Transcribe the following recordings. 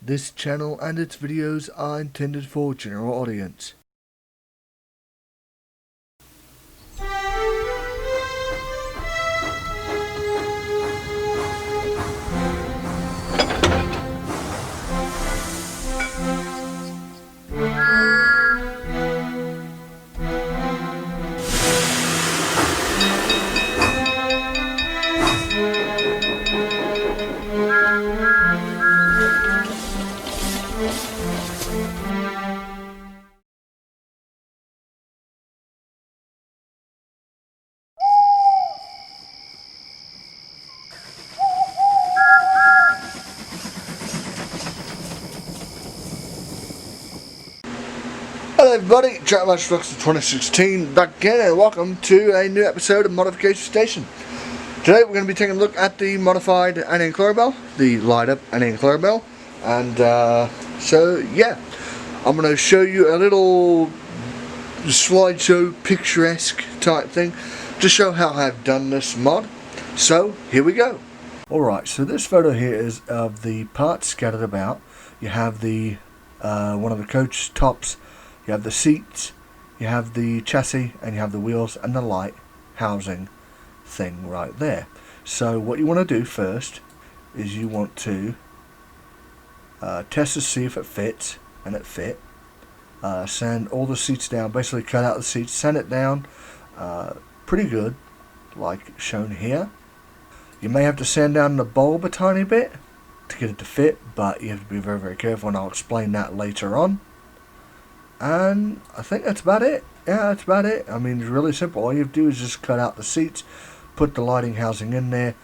This channel and its videos are intended for general audience. Hello everybody, Trackmaster 2016 back again, and welcome to a new episode of Modification Station. Today we're going to be taking a look at the modified Annie & Clarabel, the light up Annie & Clarabel, and so yeah, I'm going to show you a little slideshow picturesque type thing to show how I've done this mod. So here we go. Alright, so this photo here is of the parts scattered about. You have the one of the coach tops. You have the seats, you have the chassis, and you have the wheels and the light housing thing right there. So what you want to do first is you want to test to see if it fits, and it fit. Sand all the seats down, basically cut out the seats, sand it down pretty good, like shown here. You may have to sand down the bulb a tiny bit to get it to fit, but you have to be very, very careful, and I'll explain that later on. And I think that's about it. Yeah, that's about it. I mean, it's really simple. All you have to do is just cut out the seats, put the lighting housing in there,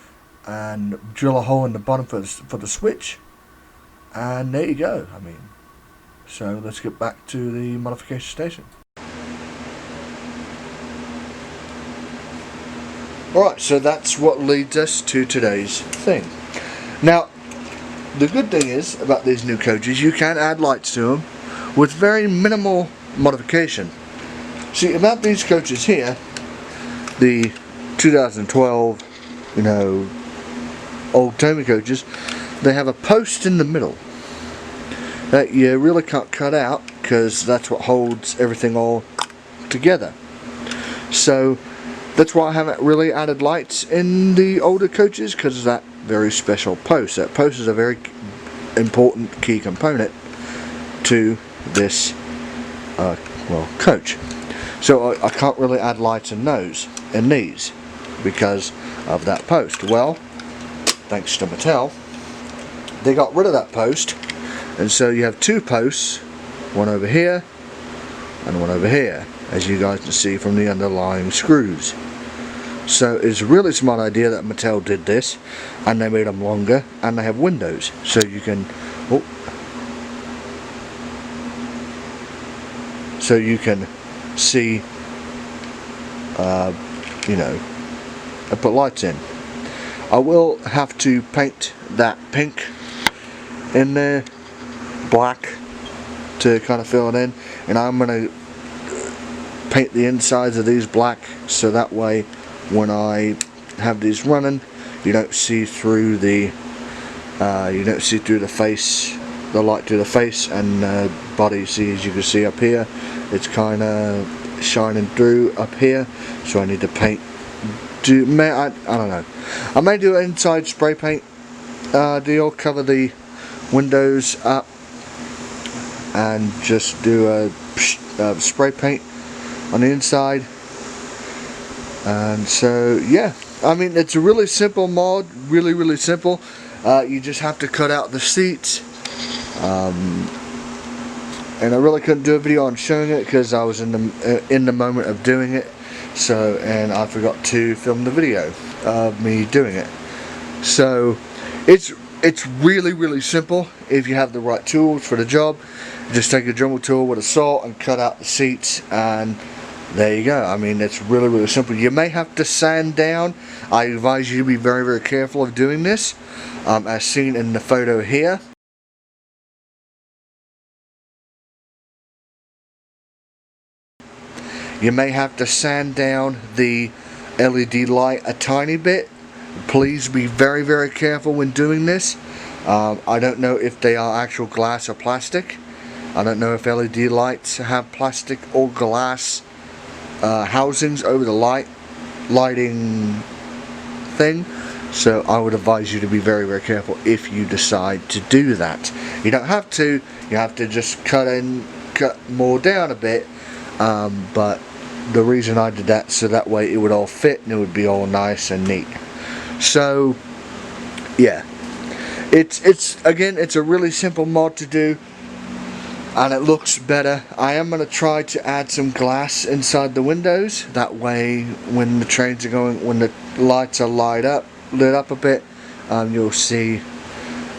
and drill a hole in the bottom for the switch. And there you go. I mean, so let's get back to the modification station. Alright, so that's what leads us to today's thing. Now, the good thing is about these new coaches, you can add lights to them with very minimal modification. See, about these coaches here, the 2012, old timey coaches, they have a post in the middle that you really can't cut out because that's what holds everything all together. So that's why I haven't really added lights in the older coaches, because of that very special post. That post is a very important key component to this coach. So I can't really add lights in these because of that post. Well, thanks to Mattel, they got rid of that post, and so you have two posts, one over here and one over here, as you guys can see from the underlying screws. So it's a really smart idea that Mattel did this, and they made them longer, and they have windows, so you can see, and put lights in. I will have to paint that pink in there, black, to kind of fill it in, and I'm going to paint the insides of these black, so that way when I have these running, you don't see through the face, the light to the face and body. See, as you can see up here, it's kind of shining through up here, so I need to paint. I don't know. I may do an inside spray paint deal, cover the windows up, and just do a spray paint on the inside. And so yeah, I mean, it's a really simple mod, really simple. You just have to cut out the seats. And I really couldn't do a video on showing it because I was in the moment of doing it. So, and I forgot to film the video of me doing it. So it's really simple if you have the right tools for the job. Just take a Dremel tool with a saw and cut out the seats, and there you go. I mean, it's really simple. You may have to sand down. I advise you to be very careful of doing this, as seen in the photo here. You may have to sand down the LED light a tiny bit. Please be very careful when doing this. I don't know if they are actual glass or plastic. I don't know if LED lights have plastic or glass housings over the lighting thing. So I would advise you to be very, very careful if you decide to do that. You don't have to. You have to just cut more down a bit. But the reason I did that, so that way it would all fit and it would be all nice and neat. So yeah, it's again, it's a really simple mod to do, and it looks better. I am going to try to add some glass inside the windows. That way, when the trains are going, when the lights are lit up a bit, you'll see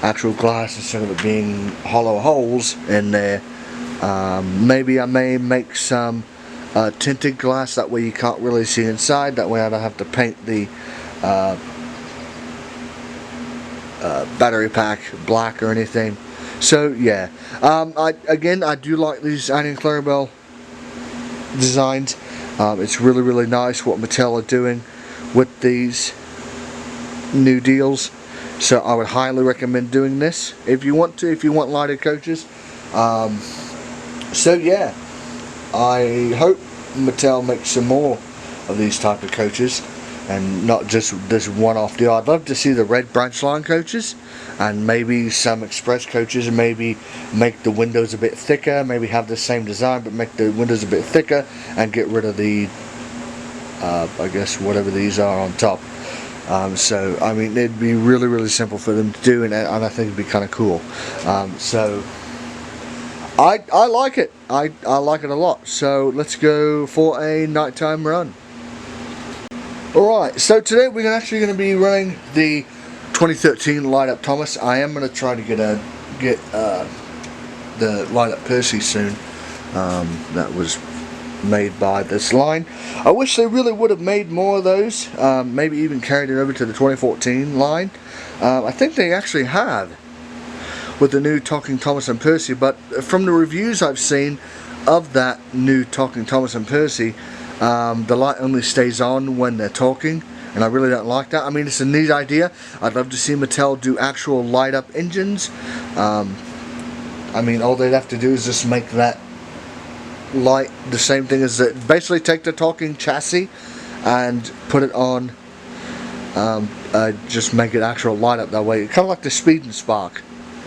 actual glass instead of it being hollow holes in there. Maybe I may make some tinted glass, that way you can't really see inside. That way I don't have to paint the battery pack black or anything. So yeah, I do like these Annie and Clarabel designs. It's really, really nice what Mattel are doing with these new deals. So I would highly recommend doing this if you want to, if you want lighted coaches. So yeah, I hope Mattel makes some more of these type of coaches, and not just this one-off deal. I'd love to see the red branch line coaches, and maybe some express coaches, and maybe make the windows a bit thicker, maybe have the same design but make the windows a bit thicker, and get rid of the I guess whatever these are on top. So I mean, it'd be really, really simple for them to do, and I think it'd be kind of cool. So I like it. I like it a lot. So let's go for a nighttime run. Alright, so today we're actually going to be running the 2013 Light Up Thomas. I am going to try to get the Light Up Percy soon. That was made by this line. I wish they really would have made more of those. Maybe even carried it over to the 2014 line. I think they actually have with the new Talking Thomas and Percy, but from the reviews I've seen of that new Talking Thomas and Percy, the light only stays on when they're talking, and I really don't like that. I mean, it's a neat idea. I'd love to see Mattel do actual light up engines. I mean, all they'd have to do is just make that light the same thing as that. Basically take the talking chassis and put it on, just make it actual light up that way. Kind of like the Speed and Spark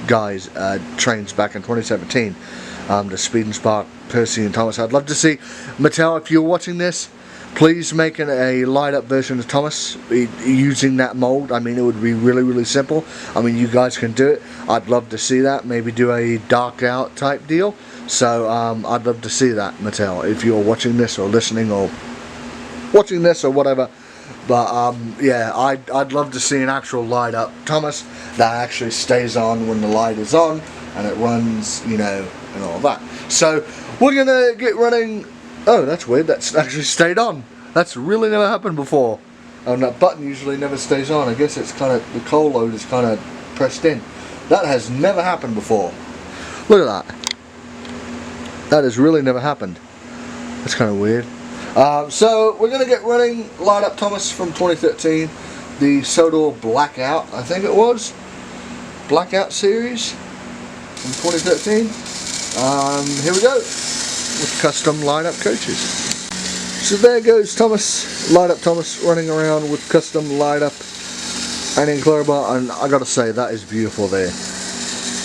guys trains back in 2017. The Speed and Spark Percy and Thomas. I'd love to see Mattel, if you're watching this, please make a light up version of Thomas using that mold. I mean, it would be really, really simple. I mean, you guys can do it. I'd love to see that. Maybe do a dark out type deal. So I'd love to see that, Mattel, if you're watching this or listening or watching this or whatever. But yeah, I'd love to see an actual light up Thomas that actually stays on when the light is on and it runs, you know, and all that. So we're gonna get running. Oh, that's weird. That's actually stayed on. That's really never happened before. And that button usually never stays on. I guess it's kind of, the coal load is kind of pressed in. That has never happened before. Look at that. That has really never happened. That's kind of weird. So we're going to get running Light Up Thomas from 2013. The Sodor Blackout, I think it was. Blackout series from 2013. Here we go with custom Light Up coaches. So there goes Thomas, Light Up Thomas, running around with custom Light Up Annie and Clarabel, and I gotta say, that is beautiful there.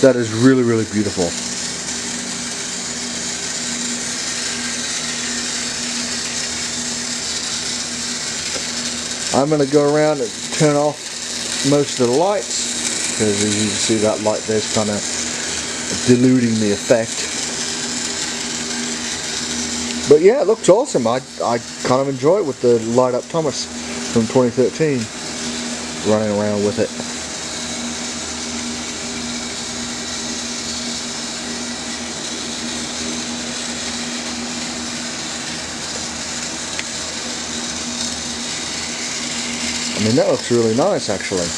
That is really, really beautiful. I'm going to go around and turn off most of the lights, because as you can see, that light there's kind of diluting the effect. But yeah, it looks awesome. I kind of enjoy it with the Light Up Thomas from 2013, running around with it. I mean, that looks really nice, actually.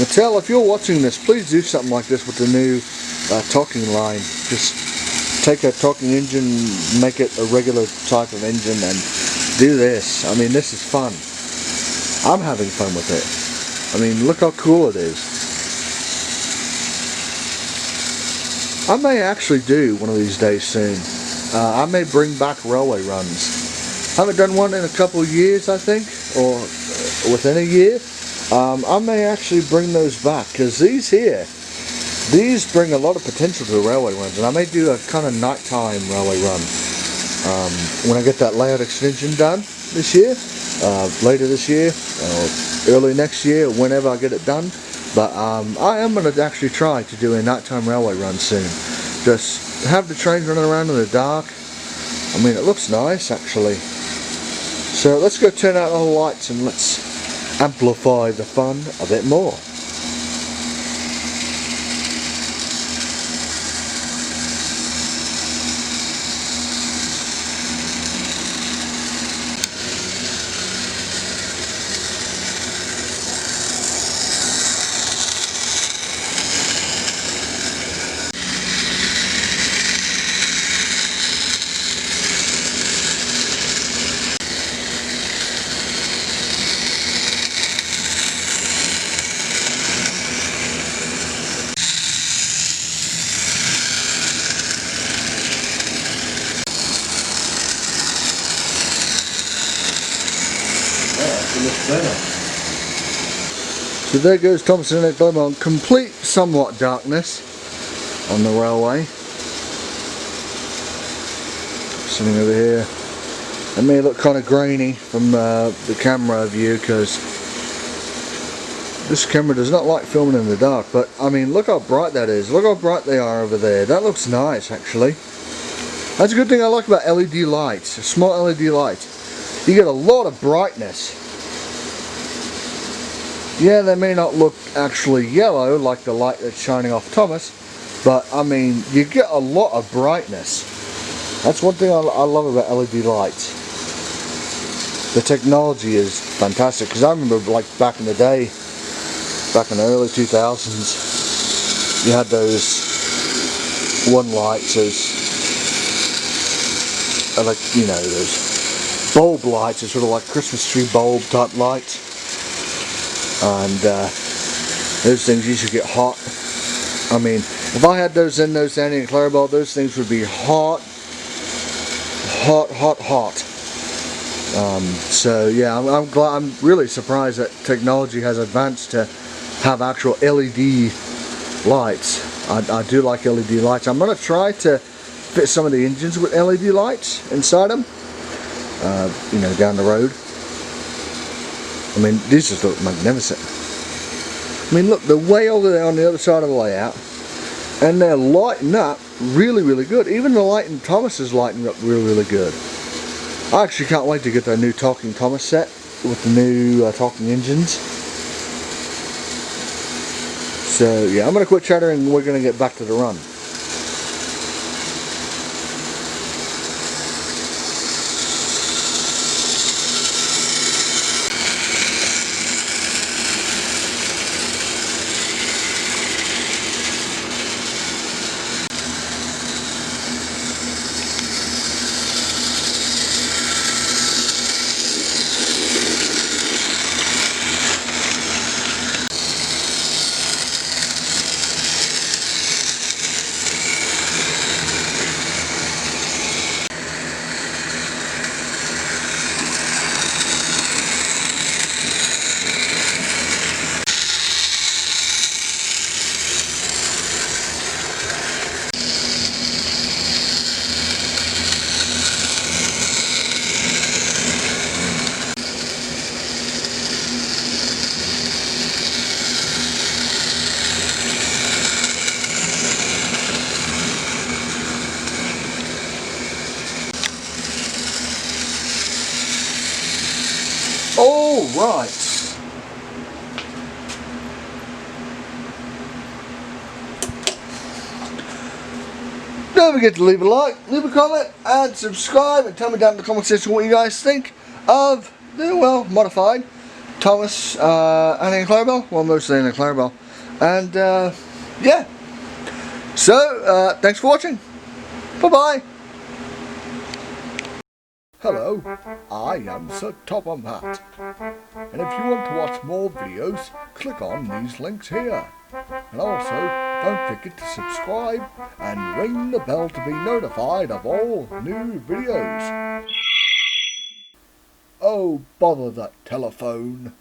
Mattel, if you're watching this, please do something like this with the new talking line. Just take a talking engine, make it a regular type of engine, and do this. I mean, this is fun. I'm having fun with it. I mean, look how cool it is. I may actually do one of these days soon. I may bring back railway runs. Haven't done one in a couple of years, I think, or within a year. I may actually bring those back, because these bring a lot of potential to railway runs, and I may do a kind of nighttime railway run when I get that layout extension done this year, later this year, or early next year, whenever I get it done. But I am going to actually try to do a nighttime railway run soon. Just have the trains running around in the dark. I mean, it looks nice actually. So let's go turn out all the lights and let's amplify the fun a bit more. So there goes Thompson and Clarabel in complete somewhat darkness on the railway. Sitting over here. It may look kind of grainy from the camera view, because this camera does not like filming in the dark, but I mean, look how bright that is. Look how bright they are over there. That looks nice actually. That's a good thing I like about LED lights, small LED lights. You get a lot of brightness. Yeah, they may not look actually yellow like the light that's shining off Thomas, but I mean, you get a lot of brightness. That's one thing I love about LED lights. The technology is fantastic, because I remember like back in the day, back in the early 2000s, you had those one lights, those, like, you know, those bulb lights, are sort of like Christmas tree bulb type lights. And those things used to get hot. I mean, if I had those in those down in Clarabel, those things would be hot. So yeah, I'm glad. I'm really surprised that technology has advanced to have actual LED lights. I do like LED lights. I'm going to try to fit some of the engines with LED lights inside them. You know, down the road. I mean, these just look magnificent. I mean, look, they're way over there on the other side of the layout, and they're lighting up really, really good. Even the light in Thomas is lighting up really, really good. I actually can't wait to get that new Talking Thomas set with the new talking engines. So yeah, I'm going to quit chattering and we're going to get back to the run. All right. Don't forget to leave a like, leave a comment, and subscribe, and tell me down in the comment section what you guys think of the, well, modified Thomas and Clarabel. Well, mostly in Clarabel. And yeah. So, thanks for watching. Bye bye. Hello, I am Sir Topham Hatt, and if you want to watch more videos, click on these links here. And also, don't forget to subscribe and ring the bell to be notified of all new videos. Oh, bother that telephone.